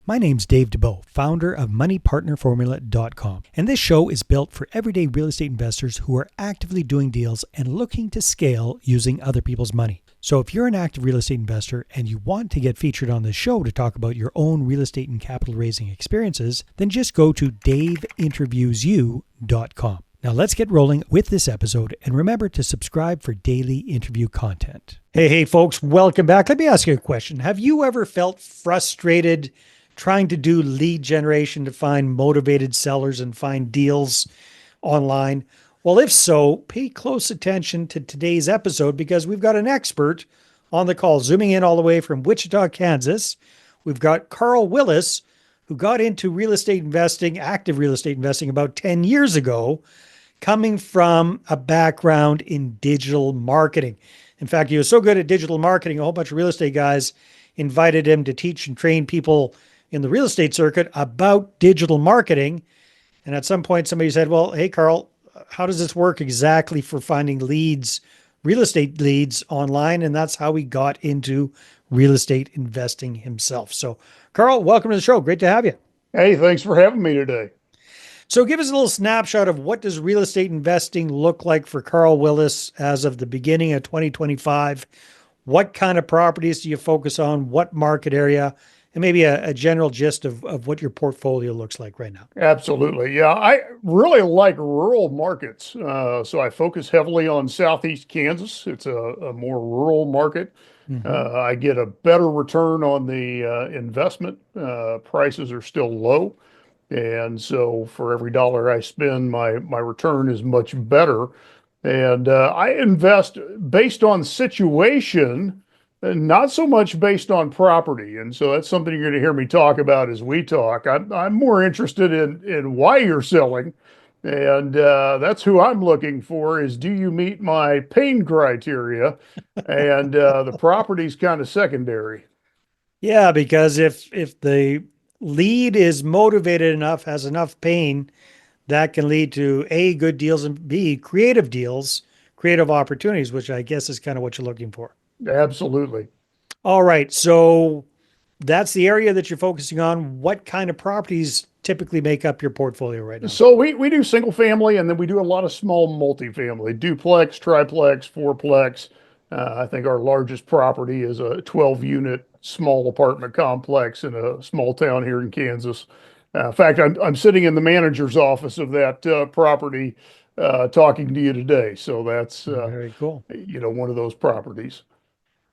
My name's Dave DeBow, founder of MoneyPartnerFormula.com, and this show is built for everyday real estate investors who are actively doing deals and looking to scale using other people's money. So if you're an active real estate investor and you want to get featured on this show to talk about your own real estate and capital raising experiences, then just go to daveinterviewsyou.com. Now let's get rolling with this episode, and remember to subscribe for daily interview content. Hey folks, welcome back. Let me ask you a question. Have you ever felt frustrated trying to do lead generation to find motivated sellers and find deals online? Well, if so, pay close attention to today's episode because we've got an expert on the call, zooming in all the way from Wichita, Kansas. We've got Carl Willis, who got into real estate investing, active real estate investing, about 10 years ago, coming from a background in digital marketing. In fact, he was so good at digital marketing, a whole bunch of real estate guys invited him to teach and train people in the real estate circuit about digital marketing. And at some point, somebody said, well, hey, Carl, how does this work exactly for finding leads, real estate leads online? And that's how he got into real estate investing himself. So, Carl, welcome to the show. Great to have you. Hey, thanks for having me today. So give us a little snapshot of what does real estate investing look like for Carl Willis as of the beginning of 2025? What kind of properties do you focus on? What market area? And maybe a general gist of what your portfolio looks like right now. Absolutely. Yeah, I really like rural markets. So I focus heavily on Southeast Kansas. It's a more rural market. I get a better return on the investment. Prices are still low. And so for every dollar I spend, my return is much better. And I invest based on situation, and not so much based on property. And so that's something you're going to hear me talk about as we talk. I'm more interested in why you're selling. And that's who I'm looking for is, do you meet my pain criteria? And the property's kind of secondary. Yeah, because if the lead is motivated enough, has enough pain, that can lead to A, good deals, and B, creative deals, creative opportunities, which I guess is kind of what you're looking for. Absolutely. All right. So that's the area that you're focusing on. What kind of properties typically make up your portfolio right now? So we do single family, and then we do a lot of small multifamily, duplex, triplex, fourplex. I think our largest property is a 12 unit small apartment complex in a small town here in Kansas. In fact, I'm sitting in the manager's office of that property talking to you today. So that's Very cool. one of those properties.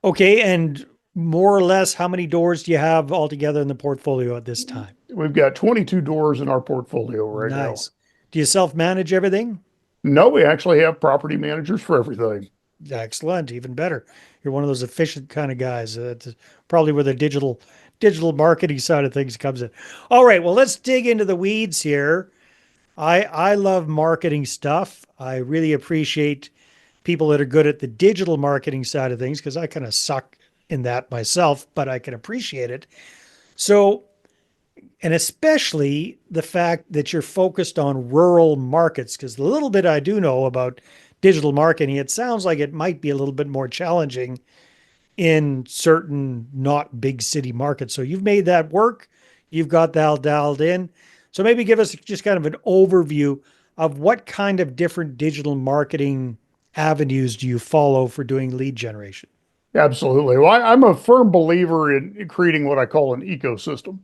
Okay. And more or less, how many doors do you have altogether in the portfolio at this time? We've got 22 doors in our portfolio right now. Nice. Do you self-manage everything? No, we actually have property managers for everything. Excellent. Even better. You're one of those efficient kind of guys. That's probably where the digital marketing side of things comes in. All right. Well, let's dig into the weeds here. I love marketing stuff. I really appreciate people that are good at the digital marketing side of things because I kind of suck in that myself, but I can appreciate it. So, and especially the fact that you're focused on rural markets, because the little bit I do know about digital marketing, it sounds like it might be a little bit more challenging in certain not big city markets. So you've made that work. You've got that dialed in. So maybe give us just kind of an overview of what kind of different digital marketing avenues do you follow for doing lead generation? Absolutely. Well, I'm a firm believer in creating what I call an ecosystem.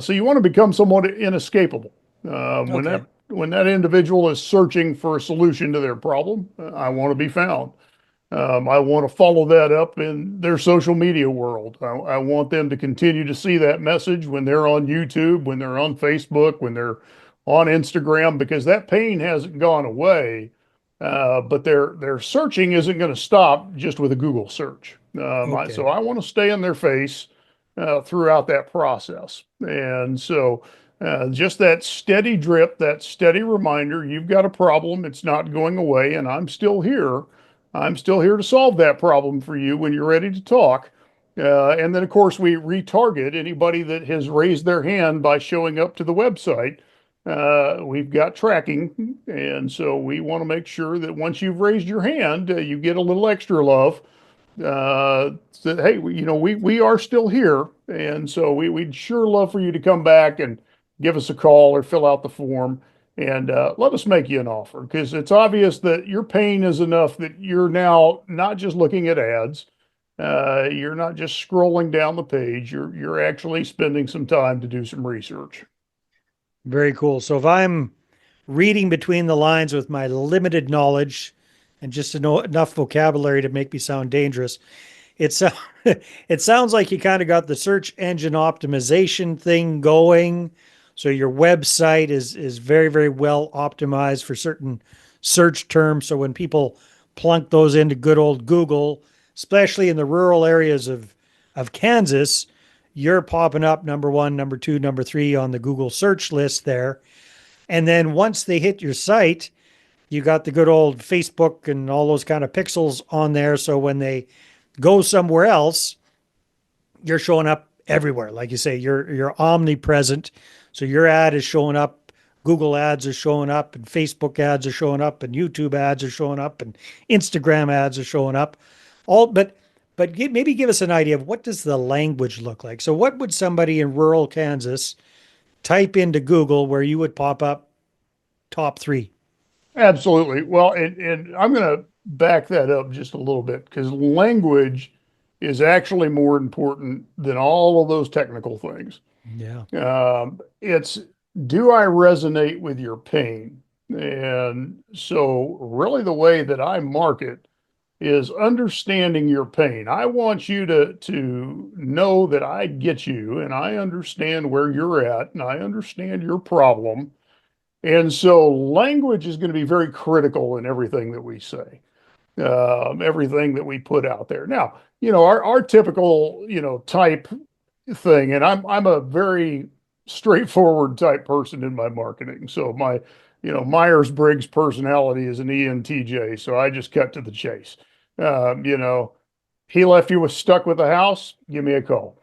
So you want to become somewhat inescapable. When Okay. that individual is searching for a solution to their problem, I want to be found. I want to follow that up in their social media world. I want them to continue to see that message when they're on YouTube, when they're on Facebook, when they're on Instagram, because that pain hasn't gone away. But their searching isn't going to stop just with a Google search. So Okay. I want to stay in their face throughout that process. And so just that steady drip, that steady reminder, you've got a problem, it's not going away, and I'm still here. I'm still here to solve that problem for you when you're ready to talk. And then, of course, we retarget anybody that has raised their hand by showing up to the website. We've got tracking, and so we want to make sure that once you've raised your hand, you get a little extra love Said, hey, we are still here, and so we'd sure love for you to come back and give us a call or fill out the form and let us make you an offer because it's obvious that your pain is enough that you're now not just looking at ads, you're not just scrolling down the page, you're actually spending some time to do some research. Very cool. So if I'm reading between the lines with my limited knowledge and just to know enough vocabulary to make me sound dangerous, it's it sounds like you kind of got the search engine optimization thing going. So your website is very, very well optimized for certain search terms. So when people plunk those into good old Google, especially in the rural areas of Kansas, you're popping up number one, number two, number three on the Google search list there. And then once they hit your site, you got the good old Facebook and all those kind of pixels on there. So when they go somewhere else, you're showing up everywhere. Like you say, you're omnipresent. So your ad is showing up, Google ads are showing up, and Facebook ads are showing up, and YouTube ads are showing up, and Instagram ads are showing up. All maybe give us an idea of what does the language look like. So what would somebody in rural Kansas type into Google where you would pop up top three? Absolutely. Well, and I'm going to back that up just a little bit because language is actually more important than all of those technical things. Yeah. It's do I resonate with your pain? And so, really, the way that I market is understanding your pain. I want you to know that I get you and I understand where you're at and I understand your problem. And so language is going to be very critical in everything that we say, everything that we put out there. Now, our typical, type thing, and I'm a very straightforward type person in my marketing. So my, Myers-Briggs personality is an ENTJ, so I just cut to the chase. Um, you know, he left you with stuck with the house, give me a call.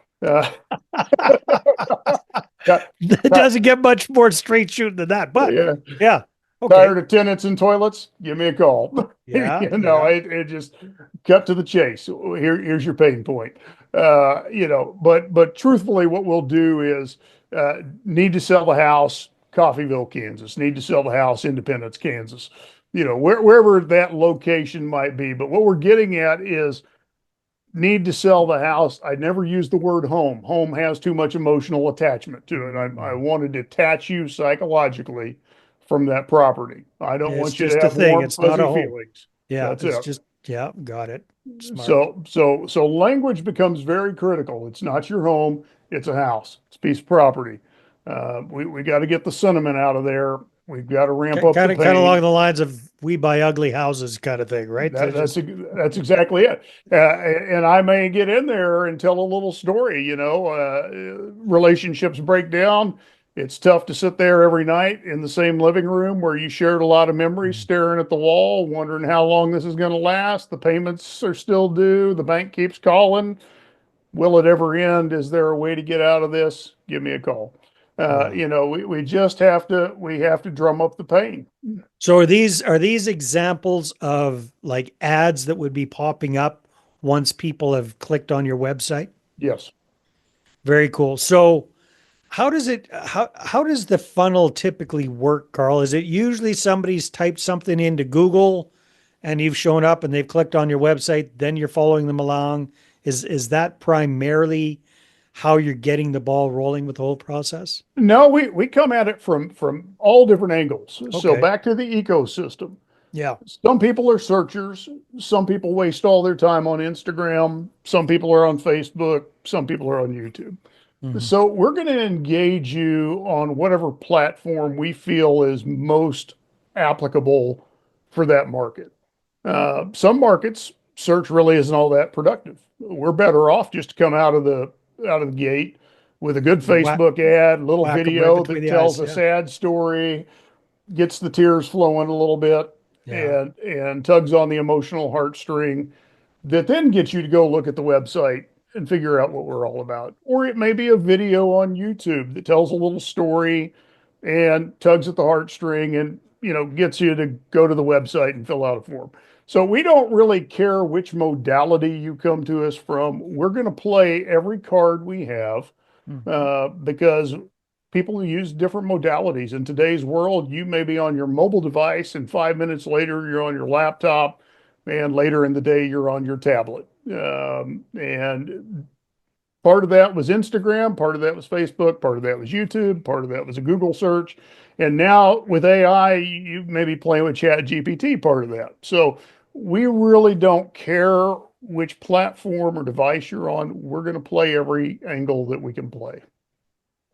Cut, It cut, doesn't get much more straight shooting than that, but yeah. yeah. Okay. Tired of tenants and toilets? Give me a call. Yeah. Yeah. It just cut to the chase. Here's your pain point. But truthfully, what we'll do is need to sell the house, Coffeyville, Kansas. Need to sell the house, Independence, Kansas. Wherever that location might be. But what we're getting at is need to sell the house. I never use the word home. Home has too much emotional attachment to it. I want to detach you psychologically from that property. I don't It's want you to just a have thing. warm, It's not a fuzzy home. feelings. Yeah. That's It's it. just, yeah, got it. Smart. So language becomes very critical. It's not your home. It's a house. It's a piece of property. We got to get the sentiment out of there. We've got to ramp up the Kind of along pain. the lines of we buy ugly houses kind of thing, right? They're That, that's just, that's exactly it. And I may get in there and tell a little story. Relationships break down. It's tough to sit there every night in the same living room where you shared a lot of memories, staring at the wall, wondering how long this is going to last. The payments are still due. The bank keeps calling. Will it ever end? Is there a way to get out of this? Give me a call. yeah. We just have to drum up the pain. So are these examples of like ads that would be popping up once people have clicked on your website? Yes. Very cool. So how does the funnel typically work, Carl? Is it usually somebody's typed something into Google and you've shown up and they've clicked on your website, then you're following them along? Is that primarily how you're getting the ball rolling with the whole process? No, we come at it from all different angles. So Okay. back to the ecosystem. Yeah. Some people are searchers. Some people waste all their time on Instagram. Some people are on Facebook. Some people are on YouTube. Mhm. So we're going to engage you on whatever platform we feel is most applicable for that market. Some markets search really isn't all that productive. We're better off just to come out of the gate with a good Whack Facebook ad, little whack them right video between that the tells eyes. a Yeah. sad story, gets the tears flowing a little bit, Yeah. and tugs on the emotional heartstring that then gets you to go look at the website and figure out what we're all about. Or it may be a video on YouTube that tells a little story and tugs at the heartstring and gets you to go to the website and fill out a form. So we don't really care which modality you come to us from. We're going to play every card we have Mhm. because people use different modalities. In today's world, you may be on your mobile device, and 5 minutes later, you're on your laptop, and later in the day, you're on your tablet. And part of that was Instagram, part of that was Facebook, part of that was YouTube, part of that was a Google search. And now with AI, you may be playing with Chat GPT, part of that. So we really don't care which platform or device you're on. We're going to play every angle that we can play.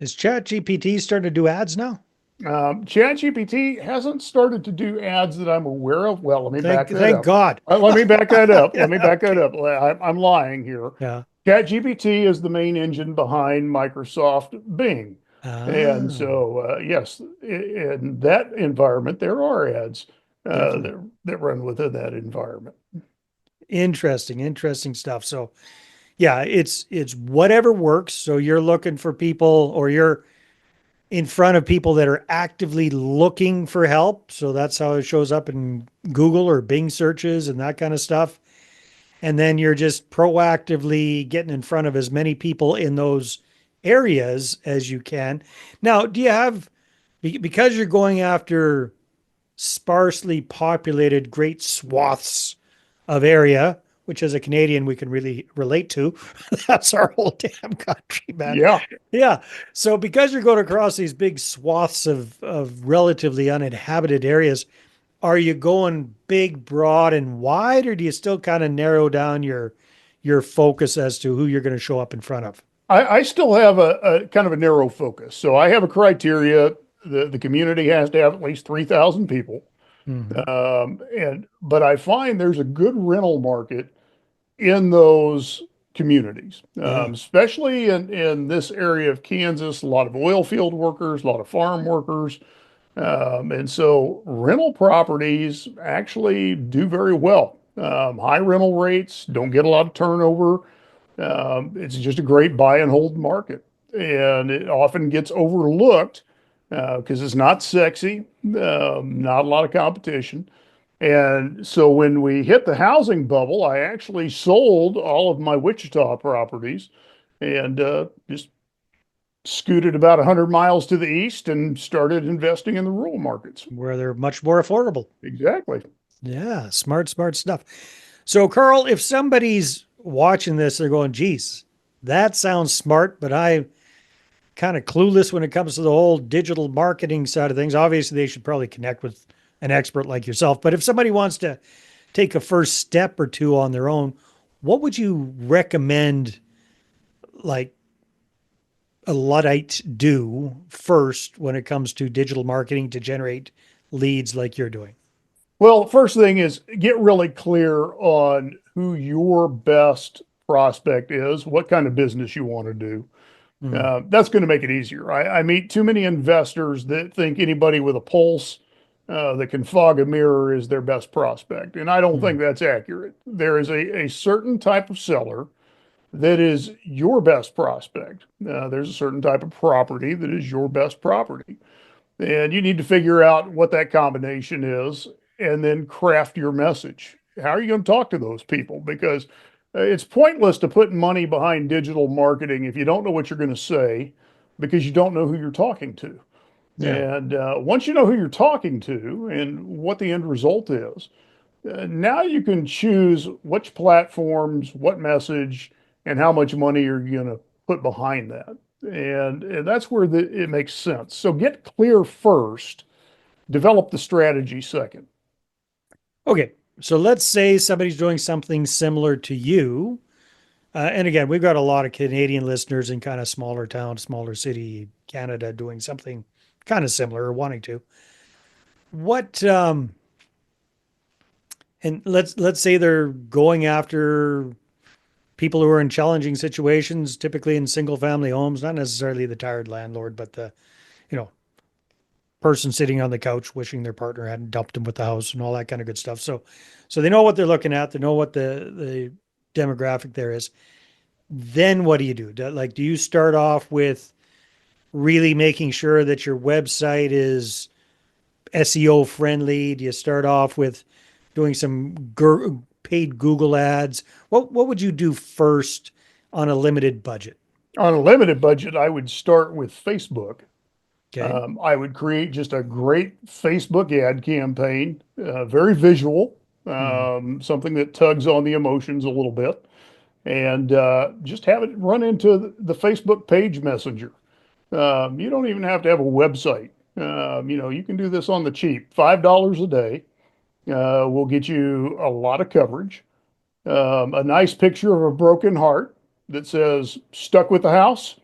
Is ChatGPT starting to do ads now? ChatGPT hasn't started to do ads that I'm aware of. Well, let me back that Thank up. God. Let me back that up. Let Yeah. me back that Okay. up. I'm lying here. Yeah. ChatGPT is the main engine behind Microsoft Bing. And Ah, so, yes, in that environment, there are ads definitely. that run within that environment. Interesting stuff. So yeah, it's whatever works. So you're looking for people, or you're in front of people that are actively looking for help. So that's how it shows up in Google or Bing searches and that kind of stuff. And then you're just proactively getting in front of as many people in those areas as you can. Now, do you have, because you're going after sparsely populated great swaths of area, which as a Canadian we can really relate to. That's our whole damn country, man. Yeah. Yeah. So because you're going across these big swaths of relatively uninhabited areas, are you going big, broad, and wide, or do you still kind of narrow down your focus as to who you're going to show up in front of? I still have a kind of a narrow focus. So I have a criteria. The community has to have at least 3,000 people. Mm-hmm. But I find there's a good rental market in those communities, Yeah. especially in this area of Kansas. A lot of oil field workers, a lot of farm workers, and so rental properties actually do very well. High rental rates, don't get a lot of turnover. It's just a great buy and hold market, and it often gets overlooked because it's not sexy, not a lot of competition. And so when we hit the housing bubble, I actually sold all of my Wichita properties and just scooted about 100 miles to the east and started investing in the rural markets. Where they're much more affordable. Exactly. Yeah, smart stuff. So, Carl, if somebody's watching this, they're going, geez, that sounds smart, but I kind of clueless when it comes to the whole digital marketing side of things. Obviously, they should probably connect with an expert like yourself. But if somebody wants to take a first step or two on their own, what would you recommend, like a Luddite do first when it comes to digital marketing to generate leads like you're doing? Well, first thing is get really clear on who your best prospect is, what kind of business you want to do. Mm, That's going to make it easier. I meet too many investors that think anybody with a pulse that can fog a mirror is their best prospect. And I don't mm, think that's accurate. There is a certain type of seller that is your best prospect. There's a certain type of property that is your best property. And you need to figure out what that combination is and then craft your message. How are you going to talk to those people? Because it's pointless to put money behind digital marketing if you don't know what you're going to say because you don't know who you're talking to. yeah. And once you know who you're talking to and what the end result is, now you can choose which platforms, what message, and how much money you're going to put behind that. And that's where it makes sense. So get clear first, develop the strategy second. Okay. So let's say somebody's doing something similar to you. And again, we've got a lot of Canadian listeners in kind of smaller town, smaller city Canada doing something kind of similar or wanting to. What and let's say they're going after people who are in challenging situations, typically in single family homes, not necessarily the tired landlord, but the, you know, person sitting on the couch wishing their partner hadn't dumped them with the house and all that kind of good stuff. So they know what they're looking at, they know what the demographic there is. Then what do you do? Like, do you start off with really making sure that your website is SEO friendly? Do you start off with doing some paid Google ads, what would you do first on a limited budget? On a limited budget, I would start with Facebook. Okay. I would create just a great Facebook ad campaign, very visual, Hmm. something that tugs on the emotions a little bit, and just have it run into the Facebook page messenger. You don't even have to have a website. You can do this on the cheap. $5 a day will get you a lot of coverage. A nice picture of a broken heart that says "stuck with the house,"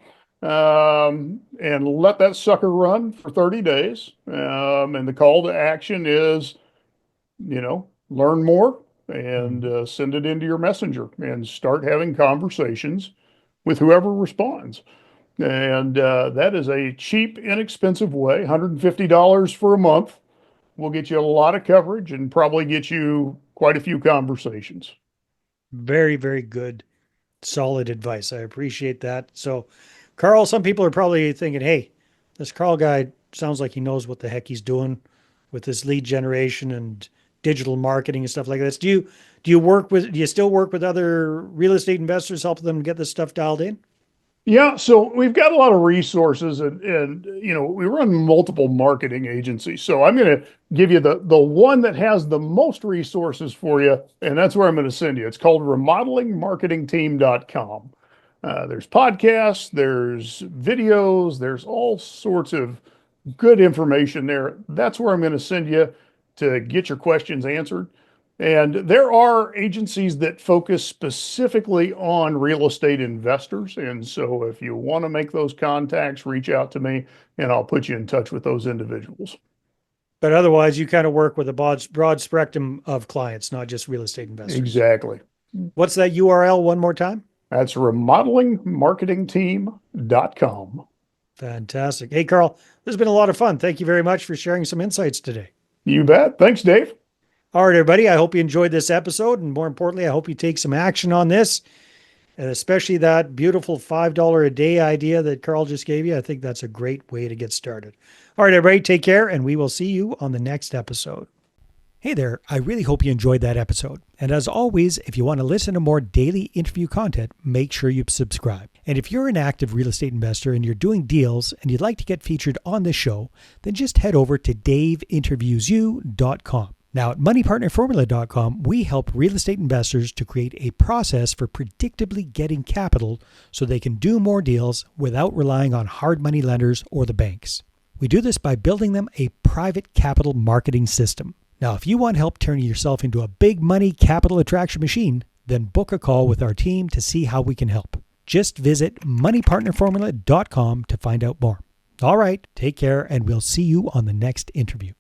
and let that sucker run for 30 days. And the call to action is, learn more and Hmm. send it into your messenger and start having conversations with whoever responds. And that is a cheap, inexpensive way. $150 for a month will get you a lot of coverage and probably get you quite a few conversations. Very, very good, solid advice. I appreciate that. So, Carl, some people are probably thinking, hey, this Carl guy sounds like he knows what the heck he's doing with this lead generation and digital marketing and stuff like that. Do you still work with other real estate investors, help them get this stuff dialed in? Yeah, so we've got a lot of resources and we run multiple marketing agencies. So I'm going to give you the one that has the most resources for you, and that's where I'm going to send you. It's called remodelingmarketingteam.com. There's podcasts, there's videos, there's all sorts of good information there. That's where I'm going to send you to get your questions answered. And there are agencies that focus specifically on real estate investors. And so if you want to make those contacts, reach out to me and I'll put you in touch with those individuals. But otherwise, you kind of work with a broad spectrum of clients, not just real estate investors. Exactly. What's that URL one more time? That's remodelingmarketingteam.com. Fantastic. Hey, Carl, this has been a lot of fun. Thank you very much for sharing some insights today. You bet. Thanks, Dave. All right, everybody. I hope you enjoyed this episode. And more importantly, I hope you take some action on this, and especially that beautiful $5 a day idea that Carl just gave you. I think that's a great way to get started. All right, everybody, take care, and we will see you on the next episode. Hey there, I really hope you enjoyed that episode. And as always, if you want to listen to more daily interview content, make sure you subscribe. And if you're an active real estate investor and you're doing deals and you'd like to get featured on this show, then just head over to daveinterviewyou.com. Now, at moneypartnerformula.com, we help real estate investors to create a process for predictably getting capital so they can do more deals without relying on hard money lenders or the banks. We do this by building them a private capital marketing system. Now, if you want help turning yourself into a big money capital attraction machine, then book a call with our team to see how we can help. Just visit moneypartnerformula.com to find out more. All right, take care, and we'll see you on the next interview.